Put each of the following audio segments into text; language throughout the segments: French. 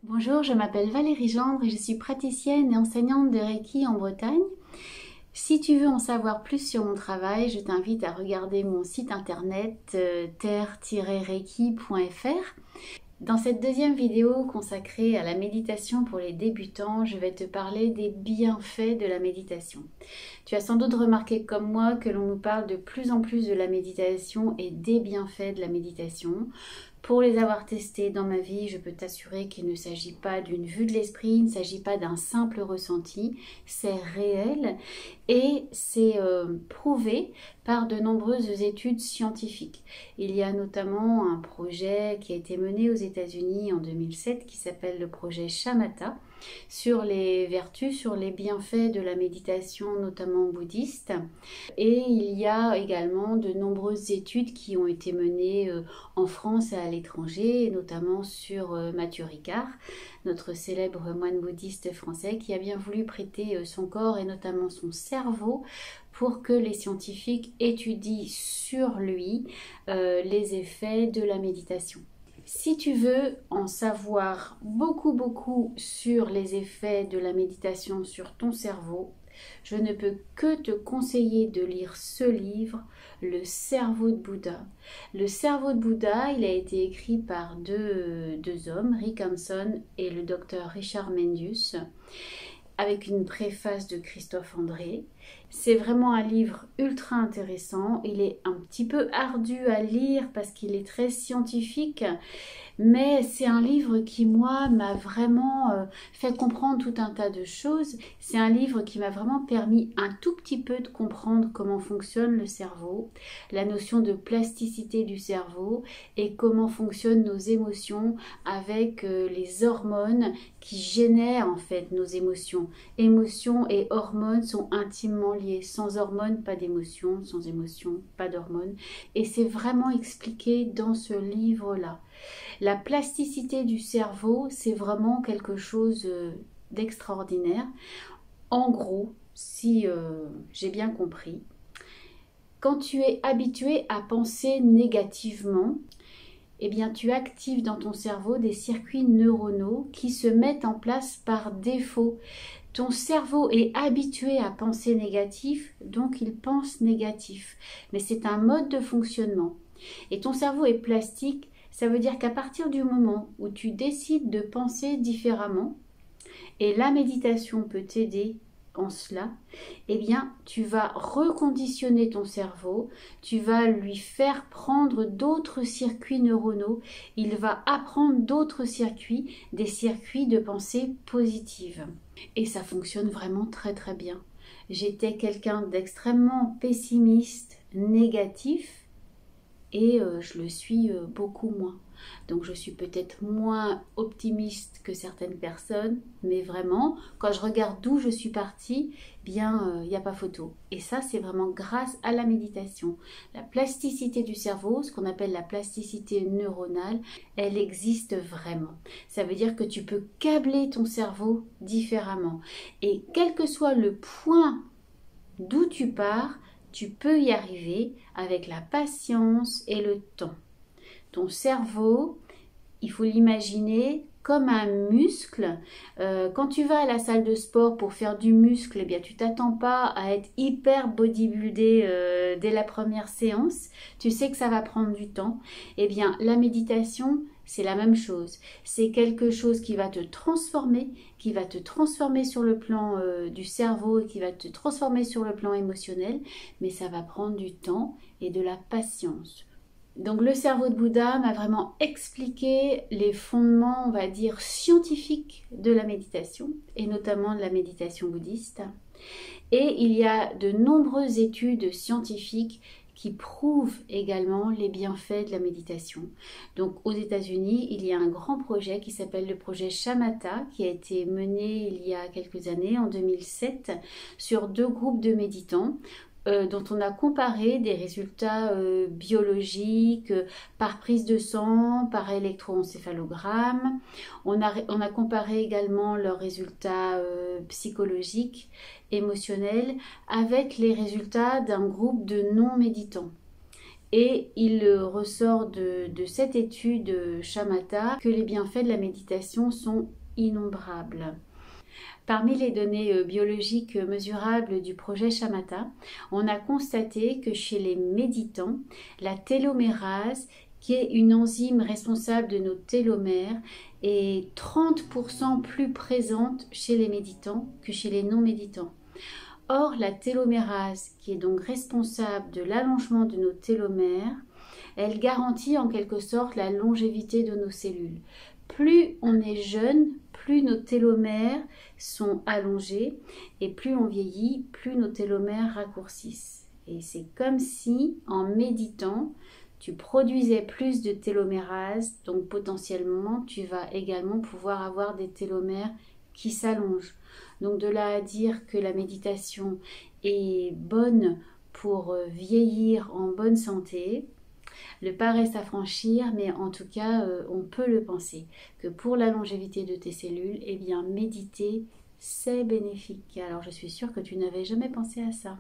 Bonjour, je m'appelle Valérie Gendre et je suis praticienne et enseignante de Reiki en Bretagne. Si tu veux en savoir plus sur mon travail, je t'invite à regarder mon site internet terre-reiki.fr. Dans cette deuxième vidéo consacrée à la méditation pour les débutants, je vais te parler des bienfaits de la méditation. Tu as sans doute remarqué comme moi que l'on nous parle de plus en plus de la méditation et des bienfaits de la méditation. Pour les avoir testés dans ma vie, je peux t'assurer qu'il ne s'agit pas d'une vue de l'esprit, il ne s'agit pas d'un simple ressenti, c'est réel et c'est prouvé par de nombreuses études scientifiques. Il y a notamment un projet qui a été mené aux États-Unis en 2007 qui s'appelle le projet Shamatha sur les vertus, sur les bienfaits de la méditation, notamment bouddhiste. Et il y a également de nombreuses études qui ont été menées en France et à l'étranger, notamment sur Mathieu Ricard, notre célèbre moine bouddhiste français qui a bien voulu prêter son corps et notamment son cerveau pour que les scientifiques étudient sur lui les effets de la méditation. Si tu veux en savoir beaucoup sur les effets de la méditation sur ton cerveau, je ne peux que te conseiller de lire ce livre, Le cerveau de Bouddha. Le cerveau de Bouddha, il a été écrit par deux hommes, Rick Hanson et le docteur Richard Mendius, avec une préface de Christophe André. C'est vraiment un livre ultra intéressant. Il est un petit peu ardu à lire parce qu'il est très scientifique, mais c'est un livre qui, moi, m'a vraiment fait comprendre tout un tas de choses. C'est un livre qui m'a vraiment permis un tout petit peu de comprendre comment fonctionne le cerveau, la notion de plasticité du cerveau et comment fonctionnent nos émotions avec les hormones qui génèrent en fait nos émotions. Émotions et hormones sont intimement liées. Sans hormones, pas d'émotions. Sans émotions, pas d'hormones. Et c'est vraiment expliqué dans ce livre-là. La plasticité du cerveau, c'est vraiment quelque chose d'extraordinaire. En gros, si j'ai bien compris, quand tu es habitué à penser négativement, eh bien, tu actives dans ton cerveau des circuits neuronaux qui se mettent en place par défaut. Ton cerveau est habitué à penser négatif, donc il pense négatif. Mais c'est un mode de fonctionnement. Et ton cerveau est plastique, ça veut dire qu'à partir du moment où tu décides de penser différemment, et la méditation peut t'aider en cela, eh bien, tu vas reconditionner ton cerveau, tu vas lui faire prendre d'autres circuits neuronaux, il va apprendre d'autres circuits, des circuits de pensée positive. Et ça fonctionne vraiment très bien. J'étais quelqu'un d'extrêmement pessimiste, négatif, et je le suis beaucoup moins. Donc je suis peut-être moins optimiste que certaines personnes, mais vraiment, quand je regarde d'où je suis partie, bien, il n'y a pas photo. Et ça, c'est vraiment grâce à la méditation. La plasticité du cerveau, ce qu'on appelle la plasticité neuronale, elle existe vraiment. Ça veut dire que tu peux câbler ton cerveau différemment. Et quel que soit le point d'où tu pars, tu peux y arriver avec la patience et le temps. Ton cerveau, il faut l'imaginer comme un muscle. Quand tu vas à la salle de sport pour faire du muscle, eh bien, tu t'attends pas à être hyper bodybuildé dès la première séance. Tu sais que ça va prendre du temps. Eh bien, la méditation, c'est la même chose. C'est quelque chose qui va te transformer sur le plan du cerveau et qui va te transformer sur le plan émotionnel, mais ça va prendre du temps et de la patience. Donc le cerveau de Bouddha m'a vraiment expliqué les fondements, on va dire, scientifiques de la méditation, et notamment de la méditation bouddhiste. Et il y a de nombreuses études scientifiques qui prouvent également les bienfaits de la méditation. Donc aux États-Unis, il y a un grand projet qui s'appelle le projet Shamatha, qui a été mené il y a quelques années, en 2007, sur 2 groupes de méditants, dont on a comparé des résultats biologiques par prise de sang, par électroencéphalogramme. On a comparé également leurs résultats psychologiques, émotionnels, avec les résultats d'un groupe de non-méditants. Et il ressort de cette étude Shamatha que les bienfaits de la méditation sont innombrables. Parmi les données biologiques mesurables du projet Shamatha, on a constaté que chez les méditants, la télomérase, qui est une enzyme responsable de nos télomères, est 30% plus présente chez les méditants que chez les non-méditants. Or, la télomérase, qui est donc responsable de l'allongement de nos télomères, elle garantit en quelque sorte la longévité de nos cellules. Plus on est jeune, plus nos télomères sont allongés et plus on vieillit, plus nos télomères raccourcissent. Et c'est comme si, en méditant, tu produisais plus de télomérase, donc potentiellement, tu vas également pouvoir avoir des télomères qui s'allongent. Donc de là à dire que la méditation est bonne pour vieillir en bonne santé, le pas reste à franchir, mais en tout cas, on peut le penser, que pour la longévité de tes cellules, eh bien, méditer, c'est bénéfique. Alors, je suis sûre que tu n'avais jamais pensé à ça.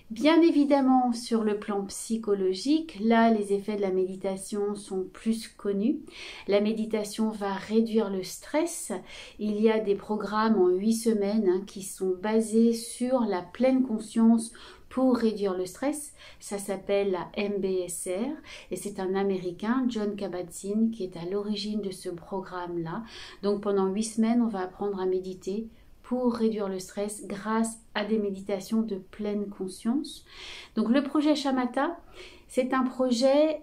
Bien évidemment, sur le plan psychologique, là, les effets de la méditation sont plus connus. La méditation va réduire le stress. Il y a des programmes en 8 semaines qui sont basés sur la pleine conscience pour réduire le stress. Ça s'appelle la MBSR et c'est un Américain, Jon Kabat-Zinn, qui est à l'origine de ce programme-là. Donc pendant 8 semaines, on va apprendre à méditer pour réduire le stress grâce à des méditations de pleine conscience. Donc le projet Shamatha, c'est un projet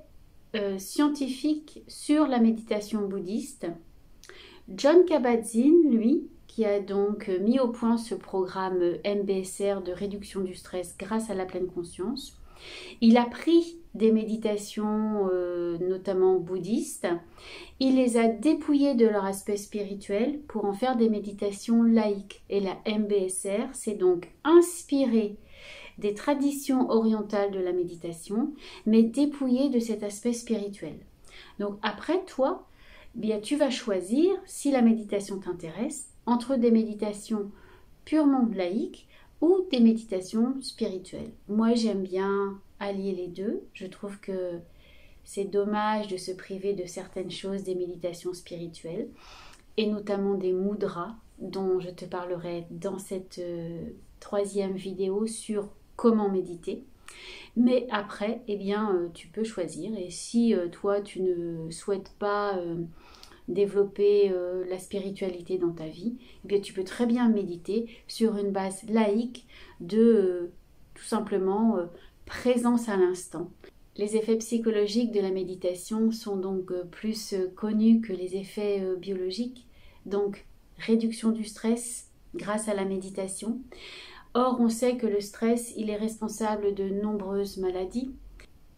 scientifique sur la méditation bouddhiste. Jon Kabat-Zinn, lui, qui a donc mis au point ce programme MBSR de réduction du stress grâce à la pleine conscience. Il a pris des méditations notamment bouddhistes, il les a dépouillées de leur aspect spirituel pour en faire des méditations laïques. Et la MBSR s'est donc inspirée des traditions orientales de la méditation, mais dépouillée de cet aspect spirituel. Donc après, toi, bien, tu vas choisir, si la méditation t'intéresse, entre des méditations purement laïques ou des méditations spirituelles. Moi, j'aime bien allier les deux. Je trouve que c'est dommage de se priver de certaines choses des méditations spirituelles et notamment des mudras dont je te parlerai dans cette troisième vidéo sur comment méditer. Mais après, eh bien, tu peux choisir et si toi, tu ne souhaites pas développer la spiritualité dans ta vie, eh bien, tu peux très bien méditer sur une base laïque de tout simplement présence à l'instant. Les effets psychologiques de la méditation sont donc plus connus que les effets biologiques, donc réduction du stress grâce à la méditation. Or, on sait que le stress, il est responsable de nombreuses maladies.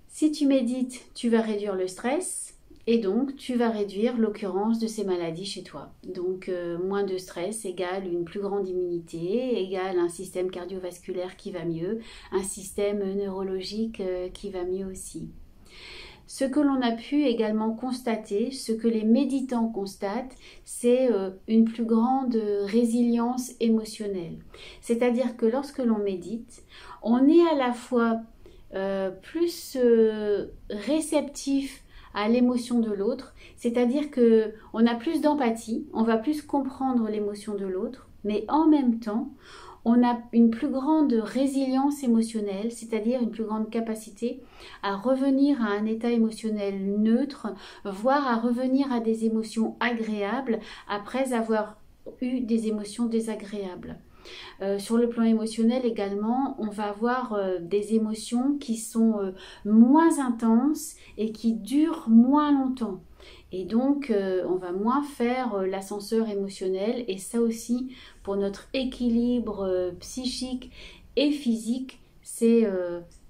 Si tu médites, tu vas réduire le stress et donc tu vas réduire l'occurrence de ces maladies chez toi. Donc moins de stress égale une plus grande immunité, égale un système cardiovasculaire qui va mieux, un système neurologique qui va mieux aussi. Ce que l'on a pu également constater, ce que les méditants constatent, c'est une plus grande résilience émotionnelle. C'est-à-dire que lorsque l'on médite, on est à la fois plus réceptif à l'émotion de l'autre, c'est-à-dire que on a plus d'empathie, on va plus comprendre l'émotion de l'autre, mais en même temps, on a une plus grande résilience émotionnelle, c'est-à-dire une plus grande capacité à revenir à un état émotionnel neutre, voire à revenir à des émotions agréables après avoir eu des émotions désagréables. Sur le plan émotionnel également, on va avoir des émotions qui sont moins intenses et qui durent moins longtemps. Et donc, on va moins faire l'ascenseur émotionnel et ça aussi, pour notre équilibre psychique et physique, c'est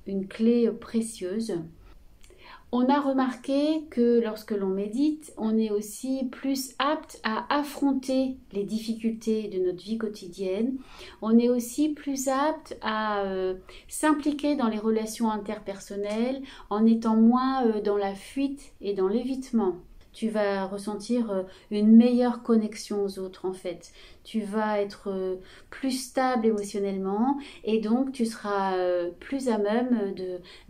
une clé précieuse. On a remarqué que lorsque l'on médite, on est aussi plus apte à affronter les difficultés de notre vie quotidienne. On est aussi plus apte à s'impliquer dans les relations interpersonnelles en étant moins dans la fuite et dans l'évitement. Tu vas ressentir une meilleure connexion aux autres en fait. Tu vas être plus stable émotionnellement et donc tu seras plus à même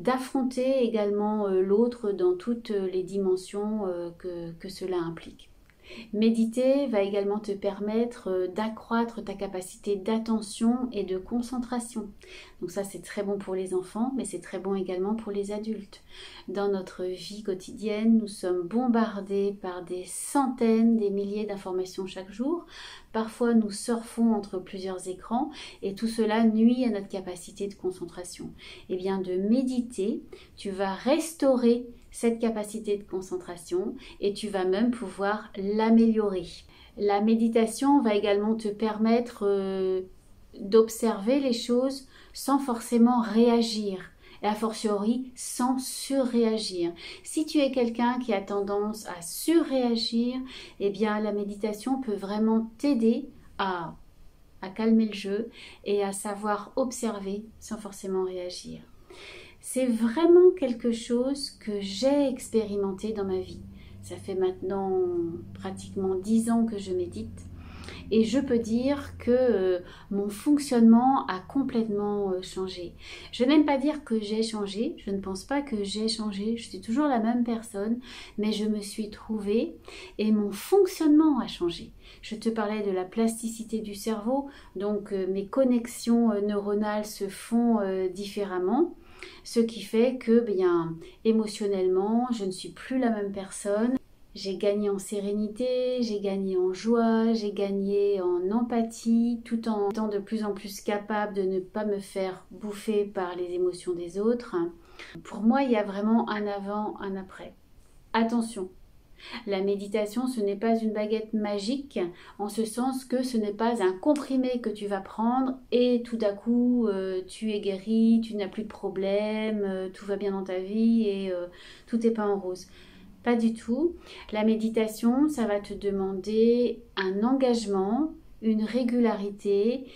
d'affronter également l'autre dans toutes les dimensions que cela implique. Méditer va également te permettre d'accroître ta capacité d'attention et de concentration. Donc ça, c'est très bon pour les enfants, mais c'est très bon également pour les adultes. Dans notre vie quotidienne, nous sommes bombardés par des centaines, des milliers d'informations chaque jour. Parfois, nous surfons entre plusieurs écrans et tout cela nuit à notre capacité de concentration. Et bien, de méditer, tu vas restaurer cette capacité de concentration et tu vas même pouvoir l'améliorer. La méditation va également te permettre d'observer les choses sans forcément réagir, et a fortiori sans surréagir. Si tu es quelqu'un qui a tendance à surréagir, eh bien la méditation peut vraiment t'aider à calmer le jeu et à savoir observer sans forcément réagir. C'est vraiment quelque chose que j'ai expérimenté dans ma vie. Ça fait maintenant pratiquement 10 ans que je médite et je peux dire que mon fonctionnement a complètement changé. Je n'aime pas dire que j'ai changé, je ne pense pas que j'ai changé, je suis toujours la même personne, mais je me suis trouvée et mon fonctionnement a changé. Je te parlais de la plasticité du cerveau, donc mes connexions neuronales se font différemment. Ce qui fait que, bien, émotionnellement, je ne suis plus la même personne. J'ai gagné en sérénité, j'ai gagné en joie, j'ai gagné en empathie, tout en étant de plus en plus capable de ne pas me faire bouffer par les émotions des autres. Pour moi, il y a vraiment un avant, un après. Attention! La méditation, ce n'est pas une baguette magique, en ce sens que ce n'est pas un comprimé que tu vas prendre et tout d'un coup tu es guéri, tu n'as plus de problème, tout va bien dans ta vie et tout n'est pas en rose. Pas du tout. La méditation, ça va te demander un engagement, une régularité.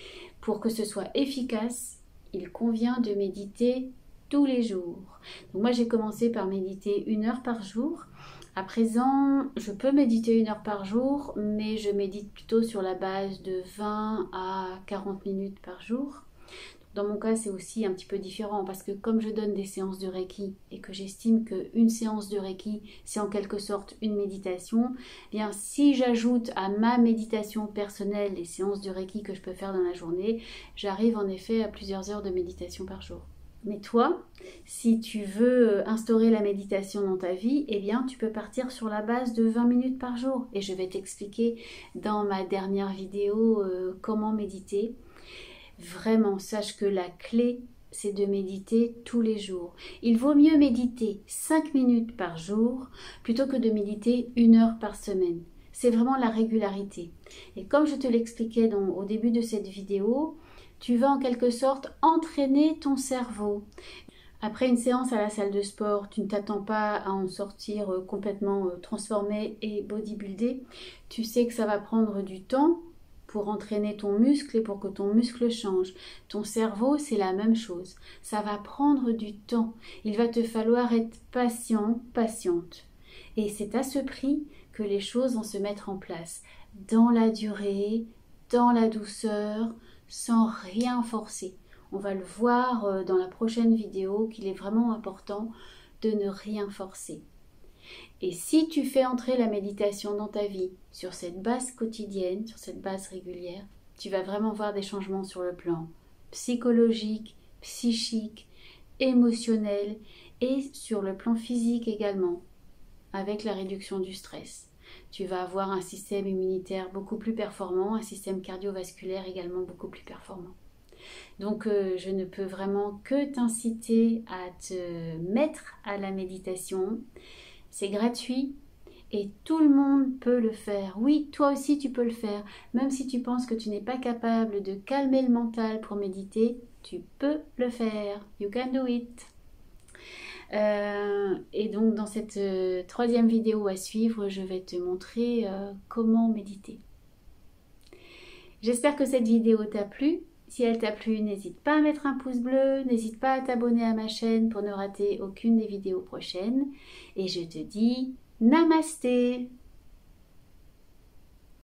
Pour que ce soit efficace, il convient de méditer tous les jours. Donc moi, j'ai commencé par méditer 1 heure par jour. À présent, je peux méditer 1 heure par jour, mais je médite plutôt sur la base de 20 à 40 minutes par jour. Dans mon cas, c'est aussi un petit peu différent parce que comme je donne des séances de Reiki et que j'estime qu'une séance de Reiki, c'est en quelque sorte une méditation, eh bien si j'ajoute à ma méditation personnelle les séances de Reiki que je peux faire dans la journée, j'arrive en effet à plusieurs heures de méditation par jour. Mais toi, si tu veux instaurer la méditation dans ta vie, eh bien tu peux partir sur la base de 20 minutes par jour. Et je vais t'expliquer dans ma dernière vidéo comment méditer. Vraiment, sache que la clé, c'est de méditer tous les jours. Il vaut mieux méditer 5 minutes par jour plutôt que de méditer 1 heure par semaine. C'est vraiment la régularité. Et comme je te l'expliquais au début de cette vidéo, tu vas en quelque sorte entraîner ton cerveau. Après une séance à la salle de sport, tu ne t'attends pas à en sortir complètement transformé et bodybuildé. Tu sais que ça va prendre du temps pour entraîner ton muscle et pour que ton muscle change. Ton cerveau, c'est la même chose. Ça va prendre du temps. Il va te falloir être patient, patiente. Et c'est à ce prix que les choses vont se mettre en place. Dans la durée, dans la douceur, sans rien forcer. On va le voir dans la prochaine vidéo qu'il est vraiment important de ne rien forcer. Et si tu fais entrer la méditation dans ta vie sur cette base quotidienne, sur cette base régulière, tu vas vraiment voir des changements sur le plan psychologique, psychique, émotionnel et sur le plan physique également, avec la réduction du stress. Tu vas avoir un système immunitaire beaucoup plus performant, un système cardiovasculaire également beaucoup plus performant. Donc je ne peux vraiment que t'inciter à te mettre à la méditation. C'est gratuit et tout le monde peut le faire. Oui, toi aussi tu peux le faire. Même si tu penses que tu n'es pas capable de calmer le mental pour méditer, tu peux le faire. You can do it. Et donc dans cette troisième vidéo à suivre, je vais te montrer comment méditer. J'espère que cette vidéo t'a plu. Si elle t'a plu, n'hésite pas à mettre un pouce bleu, n'hésite pas à t'abonner à ma chaîne pour ne rater aucune des vidéos prochaines. Et je te dis Namasté!